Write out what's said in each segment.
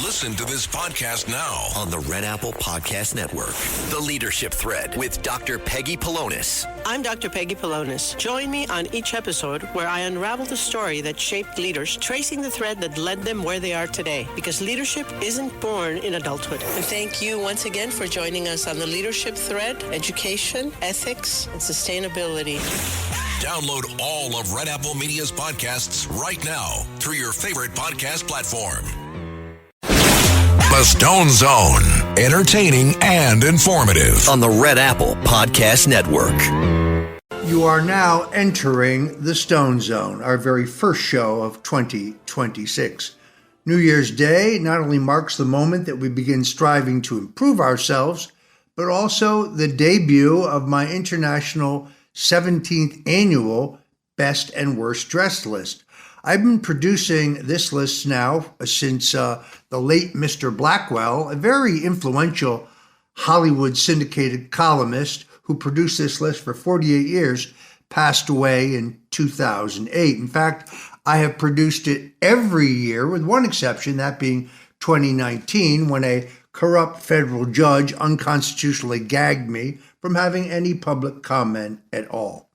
Listen to this podcast now on the Red Apple Podcast Network. The Leadership Thread with Dr. Peggy Polonis. I'm Dr. Peggy Polonis. Join me on each episode where I unravel the story that shaped leaders, tracing the thread that led them where they are today. Because leadership isn't born in adulthood. And thank you once again for joining us on the Leadership Thread, education, ethics, and sustainability. Download all of Red Apple Media's podcasts right now through your favorite podcast platform. The Stone Zone, entertaining and informative on the Red Apple Podcast Network. You are now entering the Stone Zone, our very first show of 2026. New Year's Day not only marks the moment that we begin striving to improve ourselves, but also the debut of my international 17th annual Best and Worst Dressed list. I've been producing this list now since the late Mr. Blackwell, a very influential Hollywood syndicated columnist who produced this list for 48 years, passed away in 2008. In fact, I have produced it every year with one exception, that being 2019, when a corrupt federal judge unconstitutionally gagged me from having any public comment at all.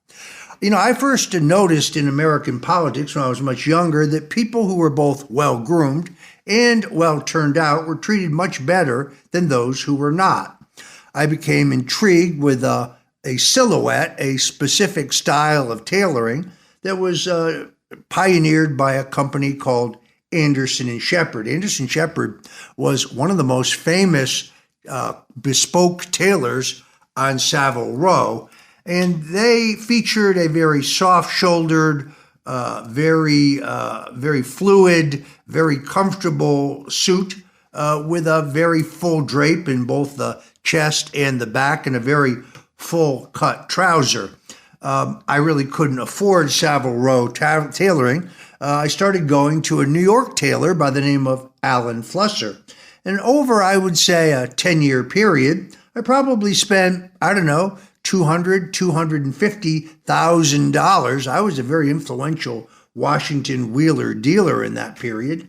You know, I first noticed in American politics when I was much younger that people who were both well-groomed and well-turned out were treated much better than those who were not. I became intrigued with a silhouette, a specific style of tailoring that was pioneered by a company called Anderson and Shepard. Anderson Shepard was one of the most famous bespoke tailors on Savile Row, and they featured a very soft-shouldered, very fluid, very comfortable suit with a very full drape in both the chest and the back, and a very full-cut trouser. I really couldn't afford Savile Row tailoring. I started going to a New York tailor by the name of Alan Flusser. And over, I would say, a 10-year period, I probably spent, $250,000. I was a very influential Washington Wheeler dealer in that period.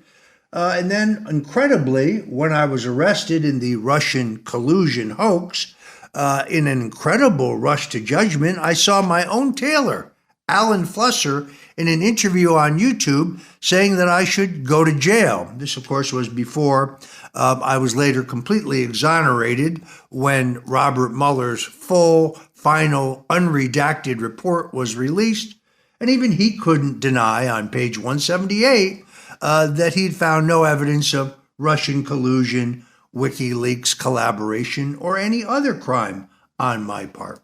And then, incredibly, when I was arrested in the Russian collusion hoax, in an incredible rush to judgment, I saw my own tailor, Alan Flusser, in an interview on YouTube saying that I should go to jail. This, of course, was before I was later completely exonerated when Robert Mueller's full, final, unredacted report was released. And even he couldn't deny on page 178 that he'd found no evidence of Russian collusion, WikiLeaks collaboration, or any other crime on my part.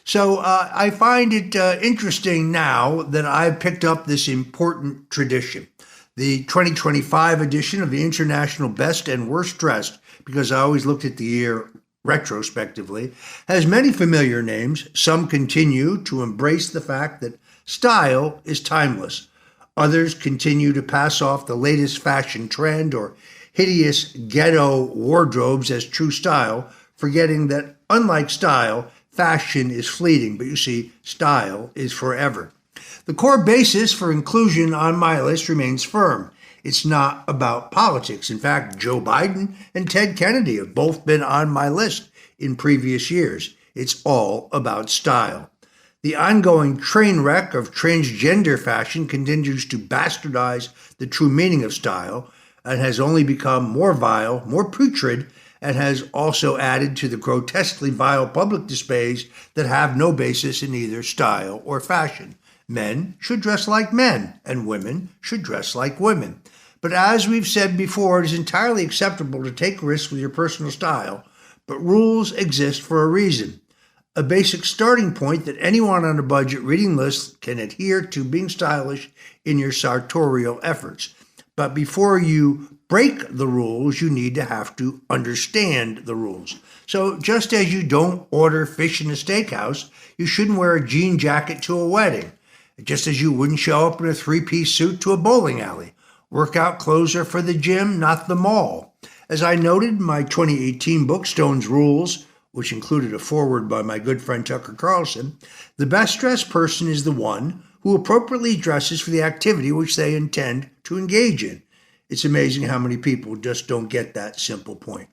So I find it interesting now that I've picked up this important tradition. The 2025 edition of the International Best and Worst Dressed, because I always looked at the year retrospectively, has many familiar names. Some continue to embrace the fact that style is timeless. Others continue to pass off the latest fashion trend or hideous ghetto wardrobes as true style, forgetting that, unlike style, fashion is fleeting, but you see, style is forever. The core basis for inclusion on my list remains firm. It's not about politics. In fact, Joe Biden and Ted Kennedy have both been on my list in previous years. It's all about style. The ongoing train wreck of transgender fashion continues to bastardize the true meaning of style and has only become more vile, more putrid, and has also added to the grotesquely vile public displays that have no basis in either style or fashion. Men should dress like men, and women should dress like women. But as we've said before, it is entirely acceptable to take risks with your personal style, but rules exist for a reason. A basic starting point that anyone on a budget reading list can adhere to being stylish in your sartorial efforts. But before you break the rules, you need to have to understand the rules. So just as you don't order fish in a steakhouse, you shouldn't wear a jean jacket to a wedding. Just as you wouldn't show up in a three-piece suit to a bowling alley. Workout clothes are for the gym, not the mall. As I noted in my 2018 book, Stone's Rules, which included a foreword by my good friend Tucker Carlson, the best dressed person is the one who appropriately dresses for the activity which they intend to engage in. It's amazing how many people just don't get that simple point.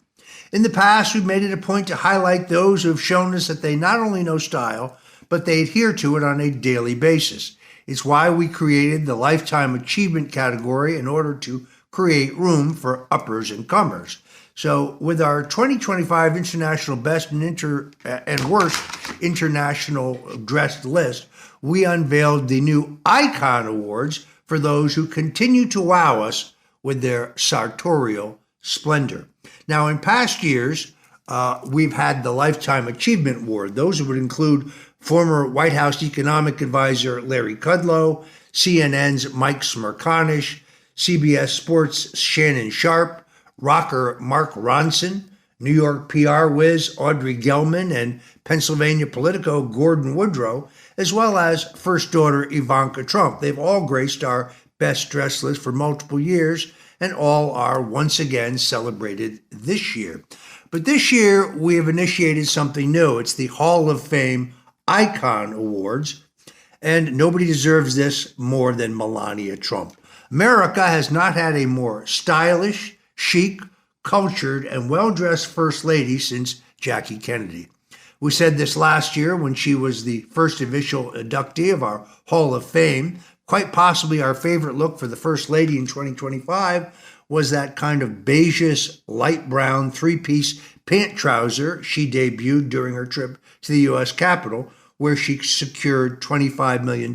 In the past, we've made it a point to highlight those who have shown us that they not only know style, but they adhere to it on a daily basis. It's why we created the Lifetime Achievement category in order to create room for uppers and comers. So with our 2025 International Best and Worst International Dressed list, we unveiled the new Icon Awards for those who continue to wow us with their sartorial splendor. Now, in past years, we've had the Lifetime Achievement Award. Those would include former White House economic advisor Larry Kudlow, CNN's Mike Smerconish, CBS Sports' Shannon Sharp, rocker Mark Ronson, New York PR whiz Audrey Gelman, and Pennsylvania Politico Gordon Woodrow, as well as First Daughter Ivanka Trump. They've all graced our Best Dressed list for multiple years, and all are once again celebrated this year. But this year, we have initiated something new. It's the Hall of Fame Icon Awards, and nobody deserves this more than Melania Trump. America has not had a more stylish, chic, cultured, and well-dressed First Lady since Jackie Kennedy. We said this last year when she was the first official inductee of our Hall of Fame. Quite possibly our favorite look for the First Lady in 2025 was that kind of beigeish, light brown three-piece pant trouser she debuted during her trip to the U.S. Capitol, where she secured $25 million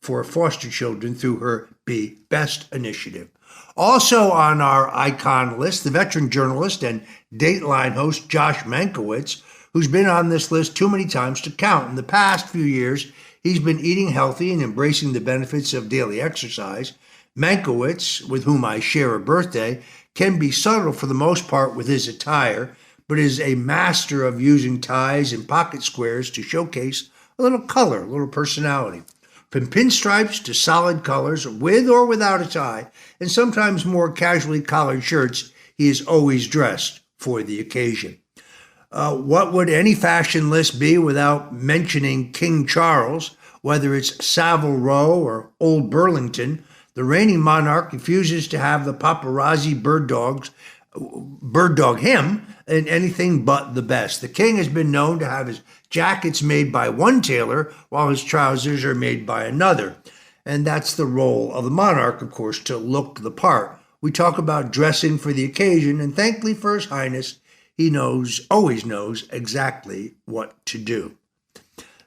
for foster children through her Be Best initiative. Also on our icon list, the veteran journalist and Dateline host Josh Mankiewicz, who's been on this list too many times to count. In the past few years, he's been eating healthy and embracing the benefits of daily exercise. Mankiewicz, with whom I share a birthday, can be subtle for the most part with his attire, but is a master of using ties and pocket squares to showcase a little color, a little personality. From pinstripes to solid colors, with or without a tie, and sometimes more casually collared shirts, he is always dressed for the occasion. What would any fashion list be without mentioning King Charles? Whether it's Savile Row or Old Burlington, the reigning monarch refuses to have the paparazzi bird dog him in anything but the best. The king has been known to have his jackets made by one tailor while his trousers are made by another. And that's the role of the monarch, of course, to look the part. We talk about dressing for the occasion, and thankfully for His Highness, he always knows exactly what to do.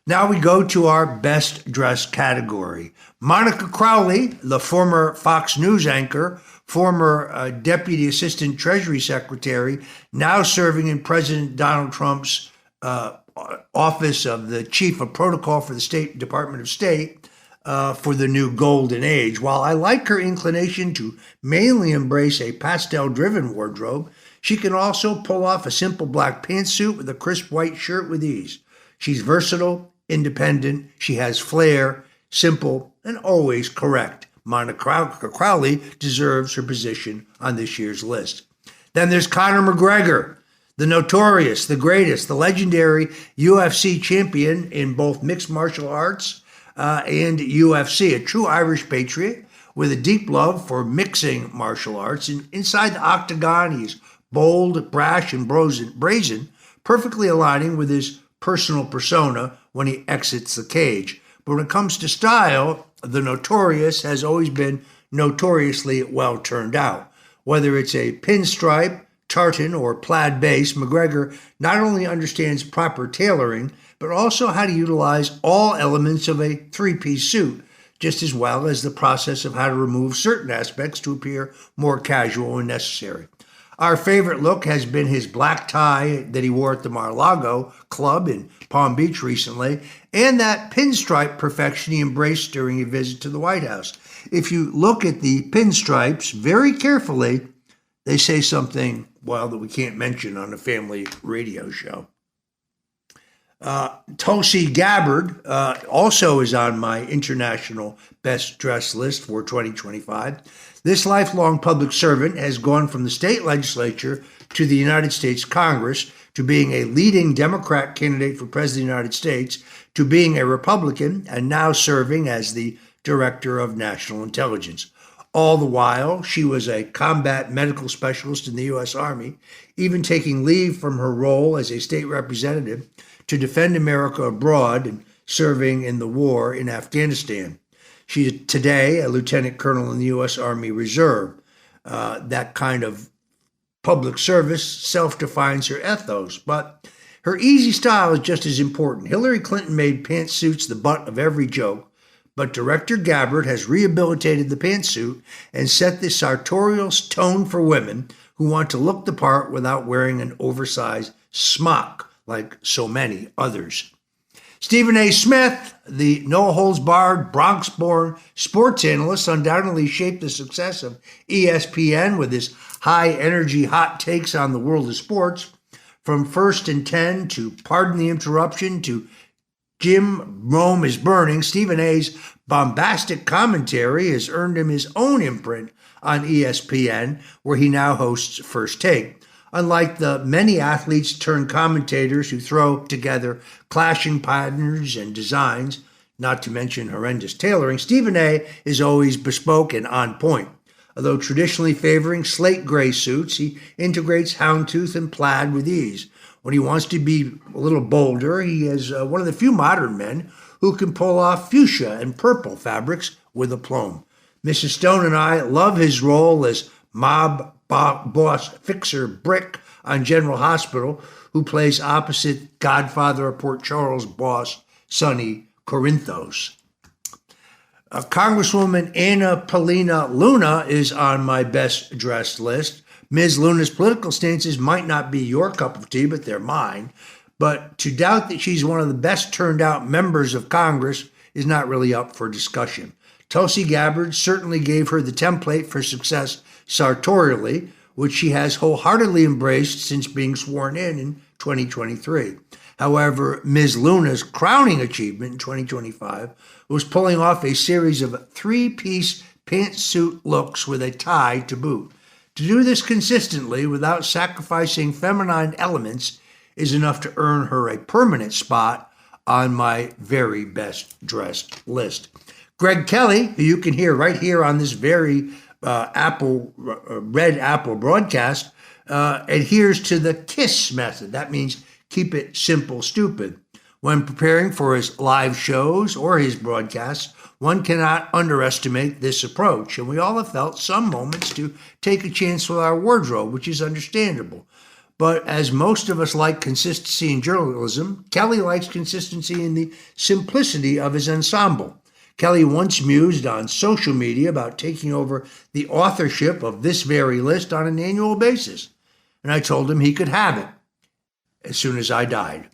Now we go to our best dressed category. Monica Crowley, the former Fox News anchor, former Deputy Assistant Treasury Secretary, now serving in President Donald Trump's office of the Chief of Protocol for the State Department of State for the new golden age. While I like her inclination to mainly embrace a pastel-driven wardrobe, she can also pull off a simple black pantsuit with a crisp white shirt with ease. She's versatile, independent, she has flair, simple, and always correct. Monica Crowley deserves her position on this year's list. Then there's Conor McGregor, the notorious, the greatest, the legendary UFC champion in both mixed martial arts and UFC, a true Irish patriot with a deep love for mixing martial arts. And inside the octagon, he's bold, brash, and brazen, perfectly aligning with his personal persona when he exits the cage. But when it comes to style, the Notorious has always been notoriously well turned out. Whether it's a pinstripe, tartan, or plaid base, McGregor not only understands proper tailoring, but also how to utilize all elements of a three-piece suit, just as well as the process of how to remove certain aspects to appear more casual when necessary. Our favorite look has been his black tie that he wore at the Mar-a-Lago Club in Palm Beach recently, and that pinstripe perfection he embraced during a visit to the White House. If you look at the pinstripes very carefully, they say something, well, that we can't mention on a family radio show. Tulsi Gabbard also is on my international best dressed list for 2025. This lifelong public servant has gone from the state legislature to the United States Congress, to being a leading Democrat candidate for President of the United States, to being a Republican, and now serving as the Director of National Intelligence. All the while, she was a combat medical specialist in the U.S. Army, even taking leave from her role as a state representative to defend America abroad and serving in the war in Afghanistan. She is today a lieutenant colonel in the U.S. Army Reserve. That kind of public service self-defines her ethos, but her easy style is just as important. Hillary Clinton made pantsuits the butt of every joke, but Director Gabbard has rehabilitated the pantsuit and set the sartorial tone for women who want to look the part without wearing an oversized smock like so many others. Stephen A. Smith, the no-holds-barred, Bronx-born sports analyst, undoubtedly shaped the success of ESPN with his high-energy hot takes on the world of sports. From First and 10 to Pardon the Interruption to Jim Rome is Burning, Stephen A.'s bombastic commentary has earned him his own imprint on ESPN, where he now hosts First Take. Unlike the many athletes turned commentators who throw together clashing patterns and designs, not to mention horrendous tailoring, Stephen A. is always bespoke and on point. Although traditionally favoring slate gray suits, he integrates houndtooth and plaid with ease. When he wants to be a little bolder, he is one of the few modern men who can pull off fuchsia and purple fabrics with aplomb. Mrs. Stone and I love his role as mob boss Fixer Brick on General Hospital, who plays opposite Godfather of Port Charles boss Sonny Corinthos. Congresswoman Anna Paulina Luna is on my best dressed list. Ms. Luna's political stances might not be your cup of tea, but they're mine. But to doubt that she's one of the best turned out members of Congress is not really up for discussion. Tulsi Gabbard certainly gave her the template for success sartorially, which she has wholeheartedly embraced since being sworn in 2023. However, Ms. Luna's crowning achievement in 2025 was pulling off a series of three-piece pantsuit looks with a tie to boot. To do this consistently without sacrificing feminine elements is enough to earn her a permanent spot on my very best dressed list. Greg Kelly, who you can hear right here on this very Red Apple broadcast, adheres to the KISS method. That means keep it simple, stupid. When preparing for his live shows or his broadcasts, one cannot underestimate this approach, and we all have felt some moments to take a chance with our wardrobe, which is understandable. But as most of us like consistency in journalism, Kelly likes consistency in the simplicity of his ensemble. Kelly once mused on social media about taking over the authorship of this very list on an annual basis, and I told him he could have it as soon as I died.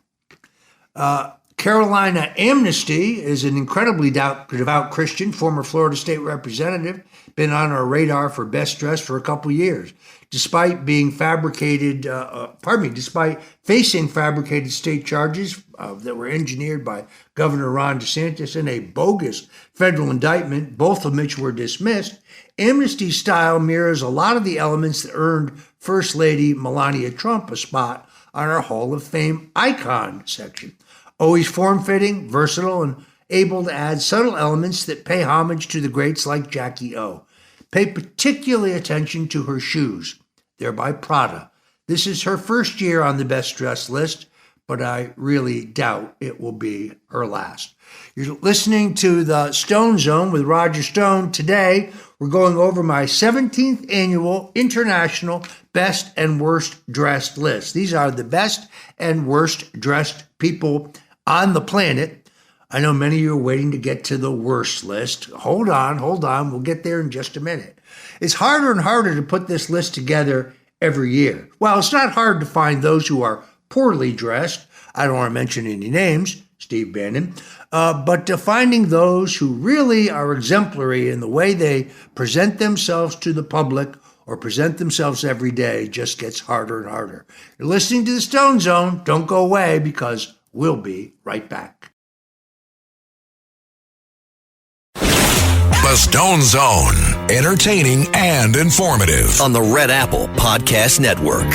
Carolina Amnesty is an incredibly devout Christian, former Florida state representative, been on our radar for best dressed for a couple years. Despite facing fabricated state charges that were engineered by Governor Ron DeSantis in a bogus federal indictment, both of which were dismissed, Amnesty's style mirrors a lot of the elements that earned First Lady Melania Trump a spot on our Hall of Fame icon section. Always form-fitting, versatile, and able to add subtle elements that pay homage to the greats like Jackie O. Pay particularly attention to her shoes. They're by Prada. This is her first year on the best dressed list, but I really doubt it will be her last. You're listening to the Stone Zone with Roger Stone. Today, we're going over my 17th annual International Best and Worst Dressed list. These are the best and worst dressed people on the planet. I know many of you are waiting to get to the worst list. Hold on. We'll get there in just a minute. It's harder and harder to put this list together every year. Well, it's not hard to find those who are poorly dressed. I don't want to mention any names, Steve Bannon, but to finding those who really are exemplary in the way they present themselves to the public or present themselves every day just gets harder and harder. You're listening to the Stone Zone. Don't go away because we'll be right back. The Stone Zone, entertaining and informative. On the Red Apple Podcast Network.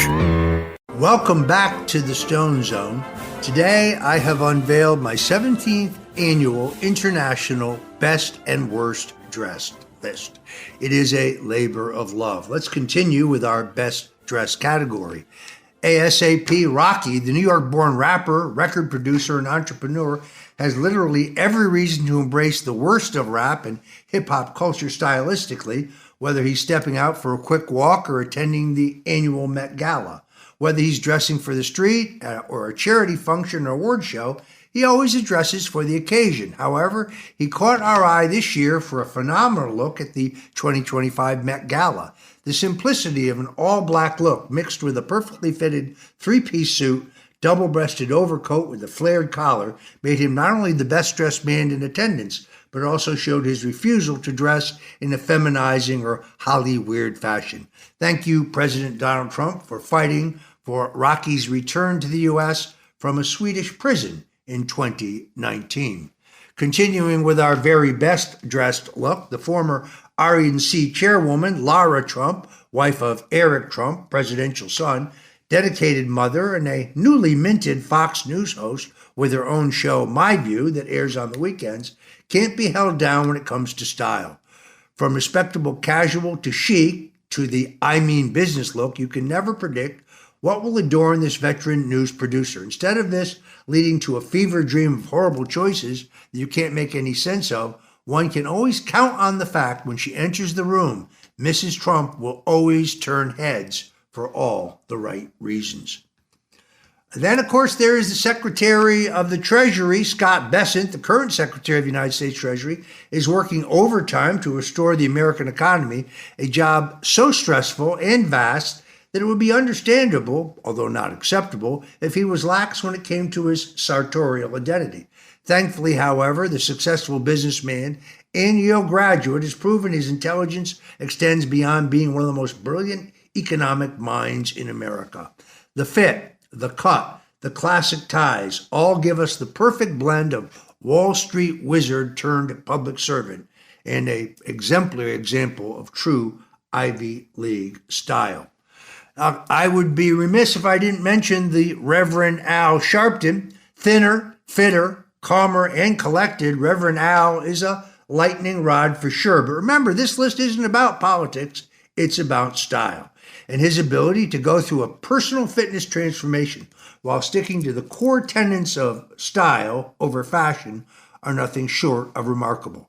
Welcome back to the Stone Zone. Today I have unveiled my 17th annual International Best and Worst Dressed list. It is a labor of love. Let's continue with our best dressed category. ASAP Rocky, the New York-born rapper, record producer, and entrepreneur, has literally every reason to embrace the worst of rap and hip-hop culture stylistically, whether he's stepping out for a quick walk or attending the annual Met Gala. Whether he's dressing for the street or a charity function or award show, he always addresses for the occasion. However, he caught our eye this year for a phenomenal look at the 2025 Met Gala. The simplicity of an all-black look mixed with a perfectly fitted three-piece suit, double-breasted overcoat with a flared collar made him not only the best-dressed man in attendance, but also showed his refusal to dress in a feminizing or Holly-weird fashion. Thank you, President Donald Trump, for fighting for Rocky's return to the U.S. from a Swedish prison in 2019. Continuing with our very best-dressed look, the former RNC chairwoman, Lara Trump, wife of Eric Trump, presidential son, dedicated mother, and a newly minted Fox News host with her own show, My View, that airs on the weekends, can't be held down when it comes to style. From respectable casual to chic to the I mean business look, you can never predict what will adorn this veteran news producer. Instead of this leading to a fever dream of horrible choices that you can't make any sense of, one can always count on the fact when she enters the room, Mrs. Trump will always turn heads for all the right reasons. Then, of course, there is the Secretary of the Treasury, Scott Bessent. The current Secretary of the United States Treasury is working overtime to restore the American economy, a job so stressful and vast that it would be understandable, although not acceptable, if he was lax when it came to his sartorial identity. Thankfully, however, the successful businessman and Yale graduate has proven his intelligence extends beyond being one of the most brilliant economic minds in America. The fit, the cut, the classic ties all give us the perfect blend of Wall Street wizard turned public servant and an exemplary example of true Ivy League style. I would be remiss if I didn't mention the Reverend Al Sharpton. Thinner, fitter, calmer, and collected, Reverend Al is a lightning rod for sure. But remember, this list isn't about politics, it's about style. And his ability to go through a personal fitness transformation while sticking to the core tenets of style over fashion are nothing short of remarkable.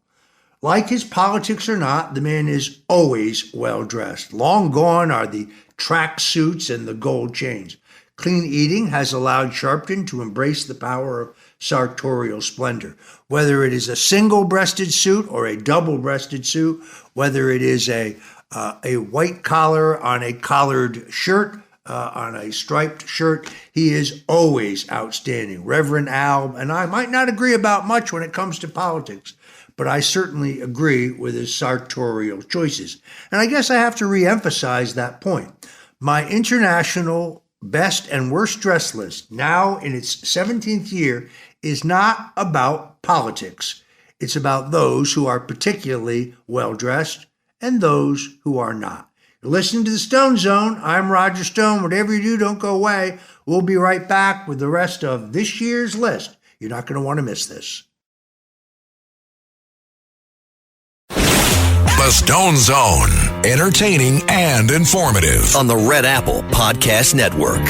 Like his politics or not, the man is always well-dressed. Long gone are the track suits and the gold chains. Clean eating has allowed Sharpton to embrace the power of sartorial splendor. Whether it is a single-breasted suit or a double-breasted suit, whether it is a white collar on a collared shirt, on a striped shirt, he is always outstanding. Reverend Al and I might not agree about much when it comes to politics, but I certainly agree with his sartorial choices. And I guess I have to reemphasize that point. My international best and worst dress list, now in its 17th year, is not about politics. It's about those who are particularly well-dressed and those who are not. You're listening to the Stone Zone. I'm Roger Stone. Whatever you do, don't go away. We'll be right back with the rest of this year's list. You're not going to want to miss this. The Stone Zone, entertaining and informative. On the Red Apple Podcast Network.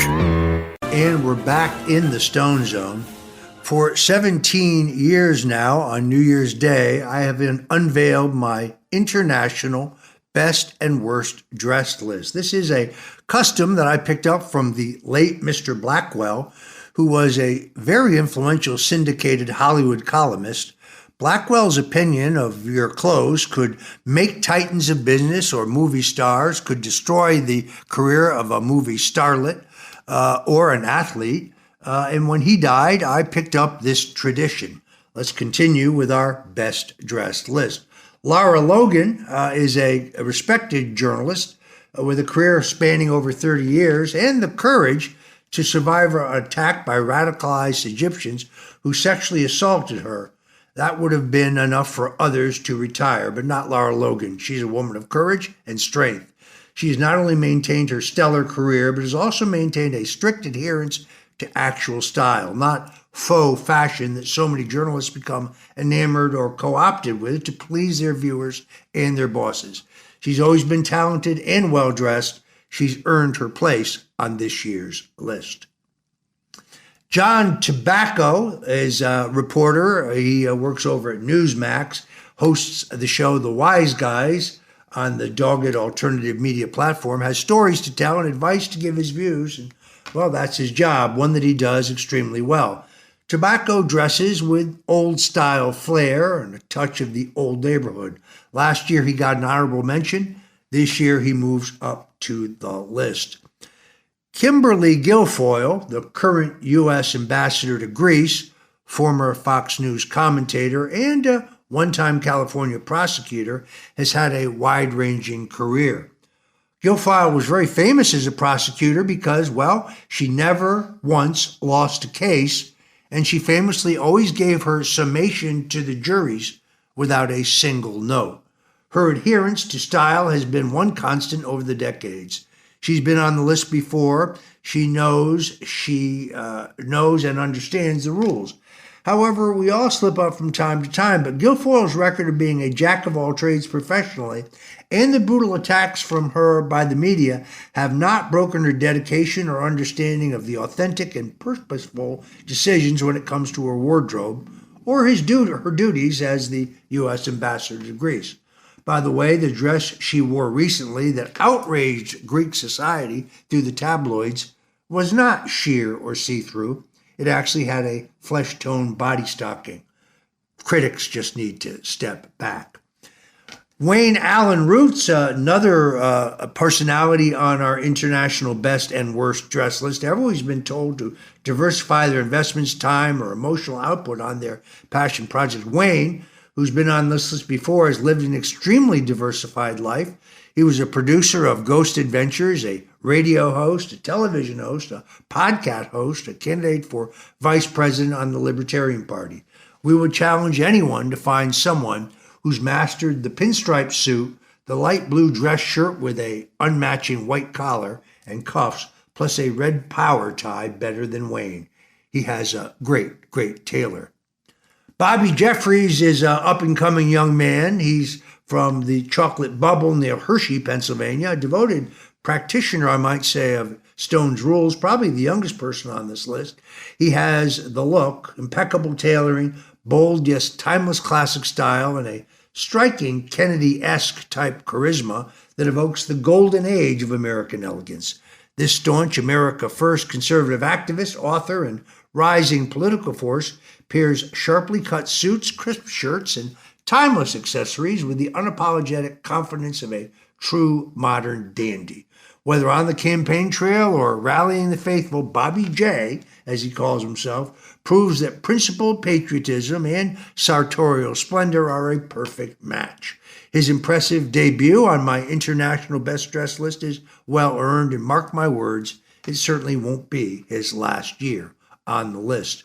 And we're back in the Stone Zone. For 17 years now, on New Year's Day, I have unveiled my international best and worst dressed list. This is a custom that I picked up from the late Mr. Blackwell, who was a very influential syndicated Hollywood columnist. Blackwell's opinion of your clothes could make titans of business or movie stars, could destroy the career of a movie starlet or an athlete. And when he died, I picked up this tradition. Let's continue with our best dressed list. Lara Logan is a respected journalist with a career spanning over 30 years and the courage to survive an attack by radicalized Egyptians who sexually assaulted her. That would have been enough for others to retire, but not Lara Logan. She's a woman of courage and strength. She has not only maintained her stellar career, but has also maintained a strict adherence to actual style, not faux fashion that so many journalists become enamored or co-opted with to please their viewers and their bosses. She's always been talented and well-dressed. She's earned her place on this year's list. John Tobacco is a reporter. He works over at Newsmax, hosts the show The Wise Guys on the dogged alternative media platform, has stories to tell and advice to give his views. And, well, that's his job, one that he does extremely well. Tobacco dresses with old-style flair and a touch of the old neighborhood. Last year, he got an honorable mention. This year, he moves up to the list. Kimberly Guilfoyle, the current U.S. ambassador to Greece, former Fox News commentator, and a one-time California prosecutor, has had a wide-ranging career. Guilfoyle was very famous as a prosecutor because, well, she never once lost a case, and she famously always gave her summation to the juries without a single no. Her adherence to style has been one constant over the decades. She's been on the list before. She knows and understands the rules. However, we all slip up from time to time, but Guilfoyle's record of being a jack of all trades professionally and the brutal attacks from her by the media have not broken her dedication or understanding of the authentic and purposeful decisions when it comes to her wardrobe or her duties as the U.S. ambassador to Greece. By the way, the dress she wore recently that outraged Greek society through the tabloids was not sheer or see-through. It actually had a flesh-tone body stocking. Critics just need to step back. Wayne Allen Roots, another personality on our international best and worst dress list. Everyone's been told to diversify their investments, time, or emotional output on their passion project. Wayne, who's been on this list before, has lived an extremely diversified life. He was a producer of Ghost Adventures, a radio host, a television host, a podcast host, a candidate for vice president on the Libertarian Party. We would challenge anyone to find someone who's mastered the pinstripe suit, the light blue dress shirt with a unmatching white collar and cuffs, plus a red power tie better than Wayne. He has a great, great tailor. Bobby Jeffries is an up-and-coming young man. He's from the chocolate bubble near Hershey, Pennsylvania, a devoted practitioner, I might say, of Stone's rules, probably the youngest person on this list. He has the look, impeccable tailoring, bold yet timeless classic style, and a striking Kennedy-esque type charisma that evokes the golden age of American elegance. This staunch America First conservative activist, author, and rising political force pairs sharply cut suits, crisp shirts, and timeless accessories with the unapologetic confidence of a true modern dandy. Whether on the campaign trail or rallying the faithful, Bobby J, as he calls himself, proves that principled patriotism and sartorial splendor are a perfect match. His impressive debut on my international best dressed list is well earned, and mark my words, it certainly won't be his last year on the list.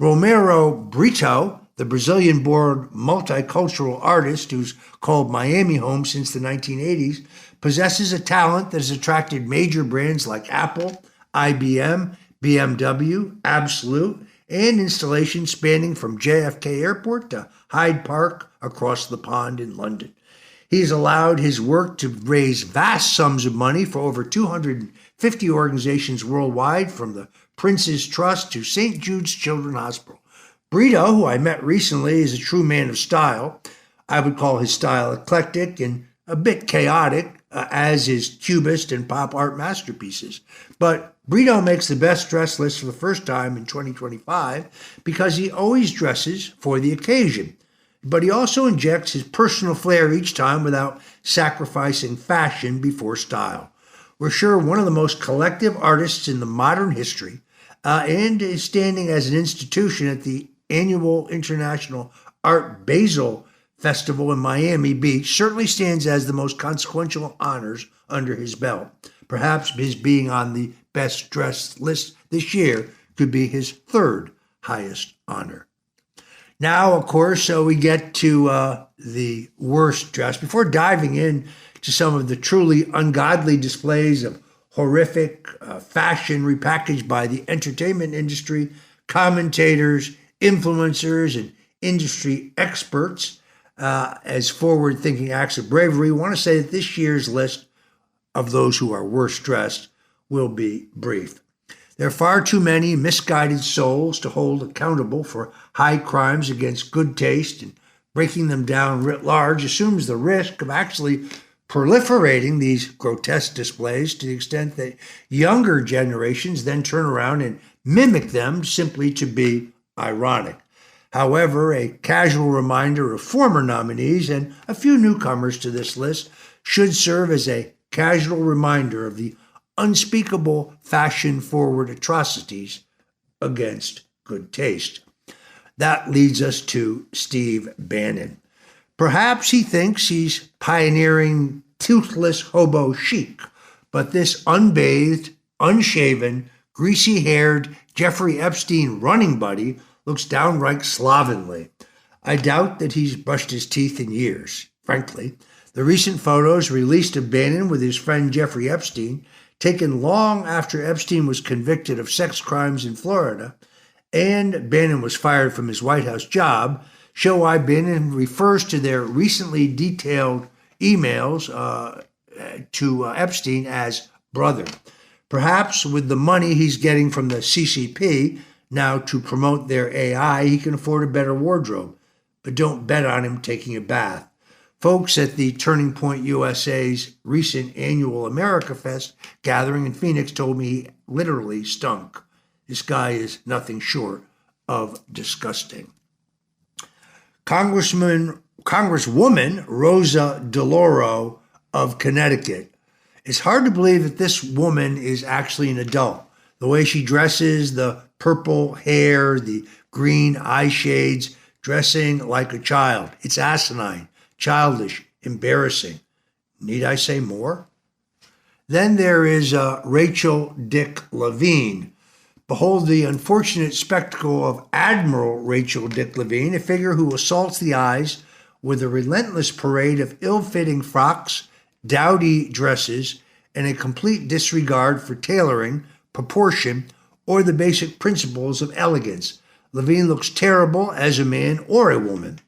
Romero Brito, the Brazilian-born multicultural artist who's called Miami home since the 1980s, possesses a talent that has attracted major brands like Apple, IBM, BMW, Absolute, and installations spanning from JFK Airport to Hyde Park across the pond in London. He's allowed his work to raise vast sums of money for over 250 organizations worldwide, from the Prince's Trust to St. Jude's Children's Hospital. Brito, who I met recently, is a true man of style. I would call his style eclectic and a bit chaotic, as his cubist and pop art masterpieces. But Brito makes the best dress list for the first time in 2025 because he always dresses for the occasion. But he also injects his personal flair each time without sacrificing fashion before style. We're sure one of the most collective artists in the modern history, and is standing as an institution at the annual International Art Basel Festival in Miami Beach, certainly stands as the most consequential honors under his belt. Perhaps his being on the best dressed list this year could be his third highest honor. Now, of course, we get to the worst dress. Before diving in to some of the truly ungodly displays of horrific fashion repackaged by the entertainment industry, commentators, influencers, and industry experts as forward-thinking acts of bravery. I want to say that this year's list of those who are worst dressed will be brief. There are far too many misguided souls to hold accountable for high crimes against good taste, and breaking them down writ large assumes the risk of actually proliferating these grotesque displays to the extent that younger generations then turn around and mimic them simply to be ironic. However, a casual reminder of former nominees and a few newcomers to this list should serve as a casual reminder of the unspeakable fashion-forward atrocities against good taste. That leads us to Steve Bannon. Perhaps he thinks he's pioneering toothless hobo chic, but this unbathed, unshaven, greasy-haired Jeffrey Epstein running buddy looks downright slovenly. I doubt that he's brushed his teeth in years, frankly. The recent photos released of Bannon with his friend Jeffrey Epstein, taken long after Epstein was convicted of sex crimes in Florida, and Bannon was fired from his White House job, show why Bannon refers to their recently detailed emails to Epstein as brother. Perhaps with the money he's getting from the CCP now to promote their AI, he can afford a better wardrobe, but don't bet on him taking a bath. Folks at the Turning Point USA's recent annual America Fest gathering in Phoenix told me he literally stunk. This guy is nothing short of disgusting. Congresswoman Rosa DeLauro of Connecticut. It's hard to believe that this woman is actually an adult. The way she dresses, the purple hair, the green eye shades, dressing like a child. It's asinine, childish, embarrassing. Need I say more? Then there is Rachel Dick Levine. Behold the unfortunate spectacle of Admiral Rachel Dick Levine, a figure who assaults the eyes with a relentless parade of ill-fitting frocks, dowdy dresses, and a complete disregard for tailoring, proportion, or the basic principles of elegance. Levine looks terrible as a man or a woman.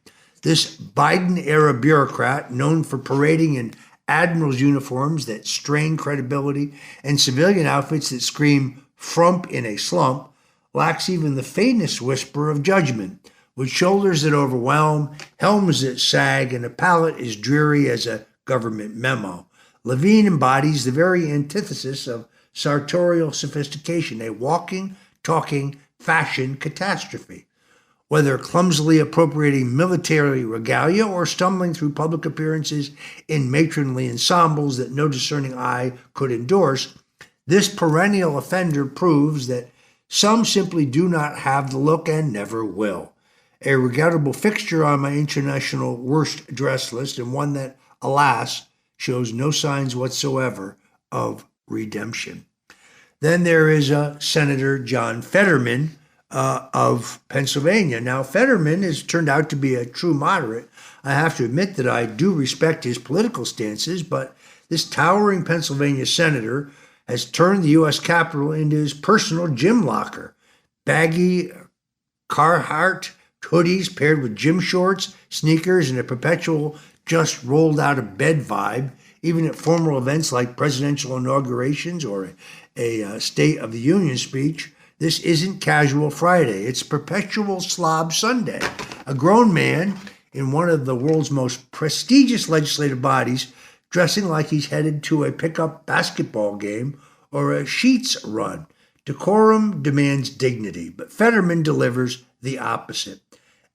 This Biden-era bureaucrat, known for parading in admiral's uniforms that strain credibility and civilian outfits that scream frump in a slump, lacks even the faintest whisper of judgment, with shoulders that overwhelm, helms that sag, and a palate as dreary as a government memo. Levine embodies the very antithesis of sartorial sophistication, a walking, talking fashion catastrophe. Whether clumsily appropriating military regalia or stumbling through public appearances in matronly ensembles that no discerning eye could endorse, this perennial offender proves that some simply do not have the look and never will. A regrettable fixture on my international worst dress list, and one that, alas, shows no signs whatsoever of redemption. Then there is Senator John Fetterman of Pennsylvania. Now, Fetterman has turned out to be a true moderate. I have to admit that I do respect his political stances, but this towering Pennsylvania senator has turned the U.S. Capitol into his personal gym locker. Baggy Carhartt hoodies paired with gym shorts, sneakers, and a perpetual just rolled out of bed vibe, even at formal events like presidential inaugurations or a State of the Union speech. This isn't casual Friday. It's perpetual slob Sunday. A grown man in one of the world's most prestigious legislative bodies dressing like he's headed to a pickup basketball game or a Sheets run. Decorum demands dignity, but Fetterman delivers the opposite.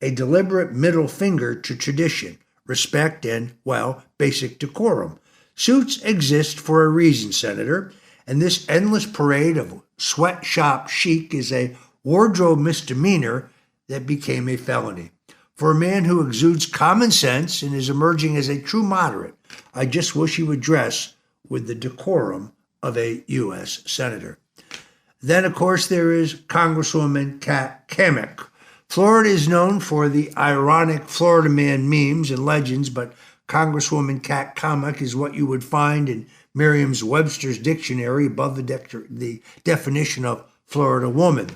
A deliberate middle finger to tradition, respect, and, well, basic decorum. Suits exist for a reason, Senator, and this endless parade of sweatshop chic is a wardrobe misdemeanor that became a felony. For a man who exudes common sense and is emerging as a true moderate, I just wish he would dress with the decorum of a U.S. Senator. Then, of course, there is Congresswoman Kat Cammack. Florida is known for the ironic Florida man memes and legends, but Congresswoman Kat Cammack is what you would find in Merriam-Webster's dictionary above the definition of Florida woman.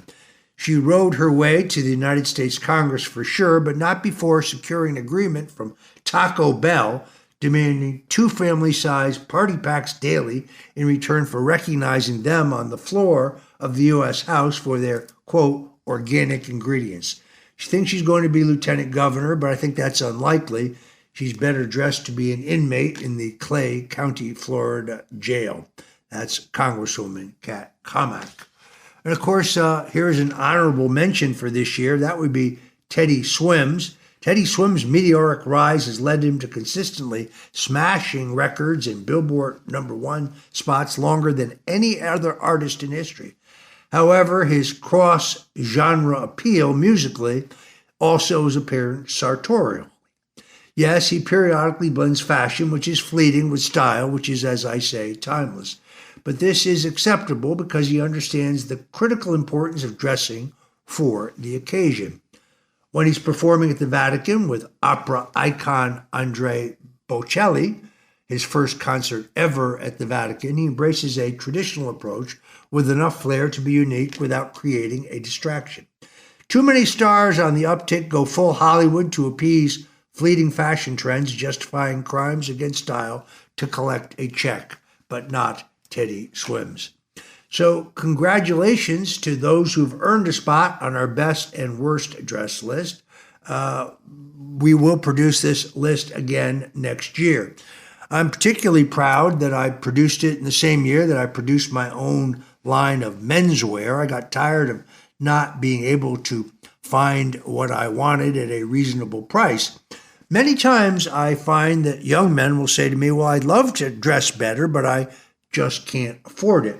She rode her way to the United States Congress for sure, but not before securing agreement from Taco Bell, demanding 2 family-sized party packs daily in return for recognizing them on the floor of the U.S. House for their, quote, organic ingredients. She thinks she's going to be lieutenant governor, but I think that's unlikely. She's better dressed to be an inmate in the Clay County, Florida jail. That's Congresswoman Kat Cammack. And of course, here's an honorable mention for this year. That would be Teddy Swims. Teddy Swims' meteoric rise has led him to consistently smashing records and Billboard *1 spots longer than any other artist in history. However, his cross-genre appeal musically also is apparent sartorial. Yes, he periodically blends fashion, which is fleeting, with style, which is, as I say, timeless. But this is acceptable because he understands the critical importance of dressing for the occasion. When he's performing at the Vatican with opera icon Andrea Bocelli, his first concert ever at the Vatican, he embraces a traditional approach with enough flair to be unique without creating a distraction. Too many stars on the uptick go full Hollywood to appease fleeting fashion trends, justifying crimes against style to collect a check, but not Teddy Swims. So congratulations to those who've earned a spot on our best and worst dress list. We will produce this list again next year. I'm particularly proud that I produced it in the same year that I produced my own line of menswear. I got tired of not being able to find what I wanted at a reasonable price. Many times I find that young men will say to me, well, I'd love to dress better, but I just can't afford it.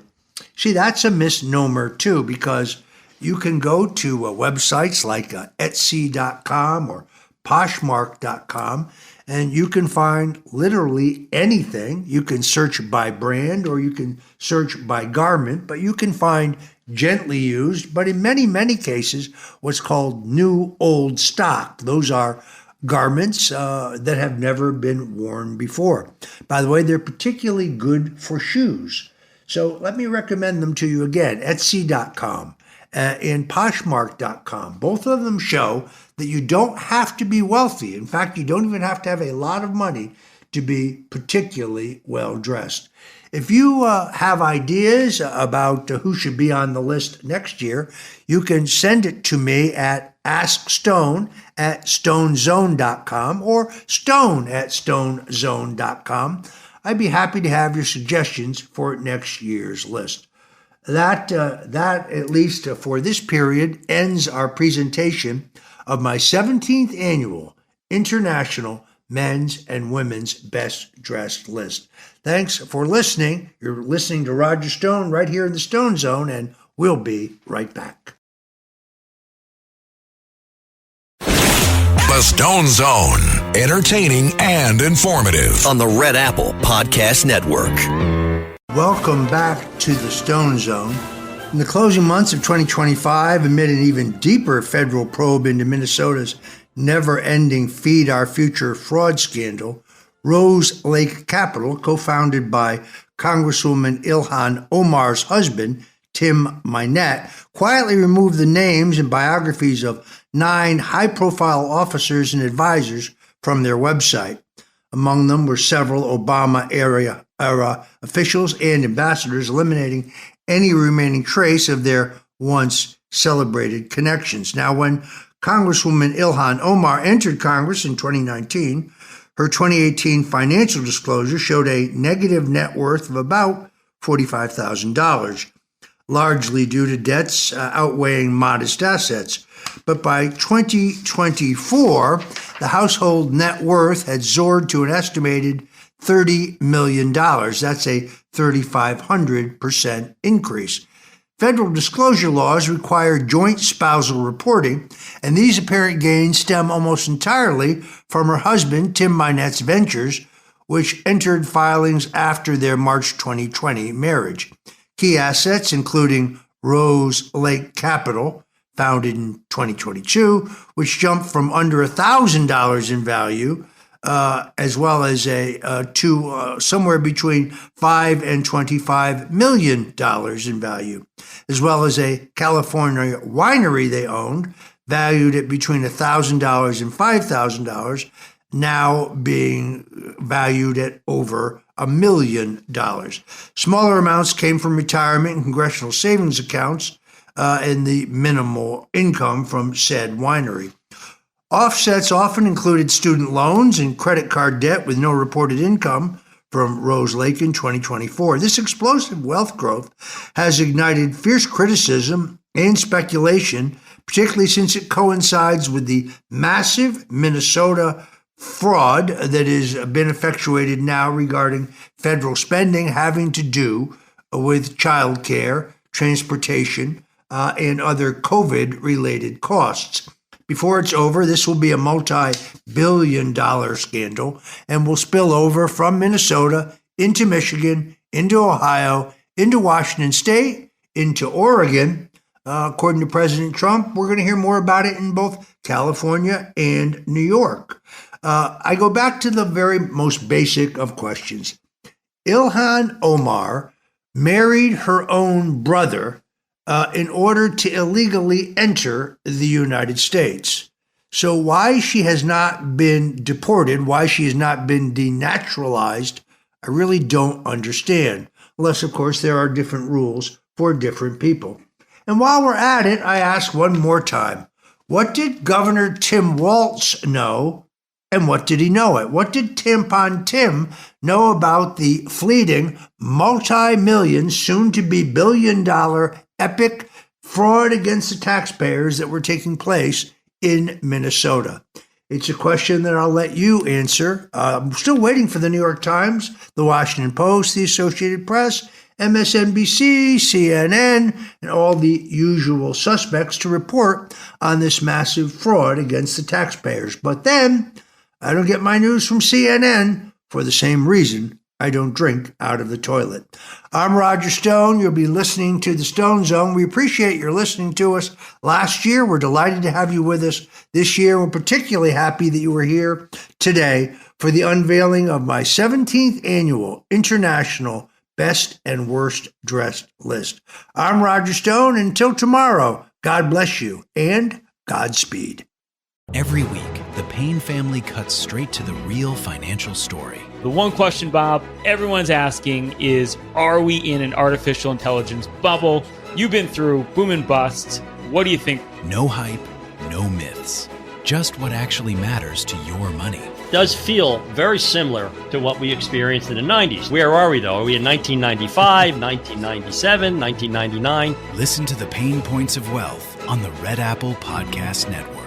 See, that's a misnomer too, because you can go to websites like Etsy.com or Poshmark.com, and you can find literally anything. You can search by brand or you can search by garment, but you can find gently used, but in many, many cases, what's called new old stock. Those are garments that have never been worn before. By the way, they're particularly good for shoes. So let me recommend them to you again, Etsy.com and Poshmark.com. Both of them show that you don't have to be wealthy. In fact, you don't even have to have a lot of money to be particularly well-dressed. If you have ideas about who should be on the list next year, you can send it to me at askstone@stonezone.com or stone@stonezone.com. I'd be happy to have your suggestions for next year's list. That at least for this period, ends our presentation of my 17th annual International Men's and Women's Best Dressed List. Thanks for listening. You're listening to Roger Stone right here in the Stone Zone, and we'll be right back. The Stone Zone, entertaining and informative. On the Red Apple Podcast Network. Welcome back to the Stone Zone. In the closing months of 2025, amid an even deeper federal probe into Minnesota's never-ending Feed Our Future fraud scandal, Rose Lake Capital, co-founded by Congresswoman Ilhan Omar's husband, Tim Minette, quietly removed the names and biographies of 9 high-profile officers and advisors from their website. Among them were several Obama-era officials and ambassadors, eliminating any remaining trace of their once celebrated connections. Now, when Congresswoman Ilhan Omar entered Congress in 2019, her 2018 financial disclosure showed a negative net worth of about $45,000, largely due to debts outweighing modest assets. But by 2024, the household net worth had soared to an estimated $30 million. That's a 3,500% increase. Federal disclosure laws require joint spousal reporting, and these apparent gains stem almost entirely from her husband, Tim Minette's ventures, which entered filings after their March 2020 marriage. Key assets, including Rose Lake Capital, founded in 2022, which jumped from under $1,000 in value as well as somewhere between $5 and $25 million in value, as well as a California winery they owned, valued at between $1,000 and $5,000, now being valued at over $1 million. Smaller amounts came from retirement and congressional savings accounts and the minimal income from said winery. Offsets often included student loans and credit card debt with no reported income from Rose Lake in 2024. This explosive wealth growth has ignited fierce criticism and speculation, particularly since it coincides with the massive Minnesota fraud that has been effectuated now regarding federal spending having to do with child care, transportation, and other COVID-related costs. Before it's over, this will be a multi-billion-dollar scandal and will spill over from Minnesota into Michigan, into Ohio, into Washington State, into Oregon. According to President Trump, we're going to hear more about it in both California and New York. I go back to the very most basic of questions. Ilhan Omar married her own brother in order to illegally enter the United States. So why she has not been deported, why she has not been denaturalized, I really don't understand. Unless, of course, there are different rules for different people. And while we're at it, I ask one more time, what did Governor Tim Walz know, and what did he know it? What did Tampon Tim know about the fleeting, multi-million, soon-to-be billion-dollar epic fraud against the taxpayers that were taking place in Minnesota? It's a question that I'll let you answer. I'm still waiting for the New York Times, the Washington Post, the Associated Press, MSNBC, CNN, and all the usual suspects to report on this massive fraud against the taxpayers. But then I don't get my news from CNN for the same reason I don't drink out of the toilet. I'm Roger Stone. You'll be listening to The Stone Zone. We appreciate your listening to us last year. We're delighted to have you with us this year. We're particularly happy that you were here today for the unveiling of my 17th annual International Best and Worst Dressed list. I'm Roger Stone. Until tomorrow, God bless you and Godspeed. Every week, the Payne family cuts straight to the real financial story. The one question, Bob, everyone's asking is, are we in an artificial intelligence bubble? You've been through boom and bust. What do you think? No hype, no myths. Just what actually matters to your money. Does feel very similar to what we experienced in the 90s. Where are we, though? Are we in 1995, 1997, 1999? Listen to the Pain Points of Wealth on the Red Apple Podcast Network.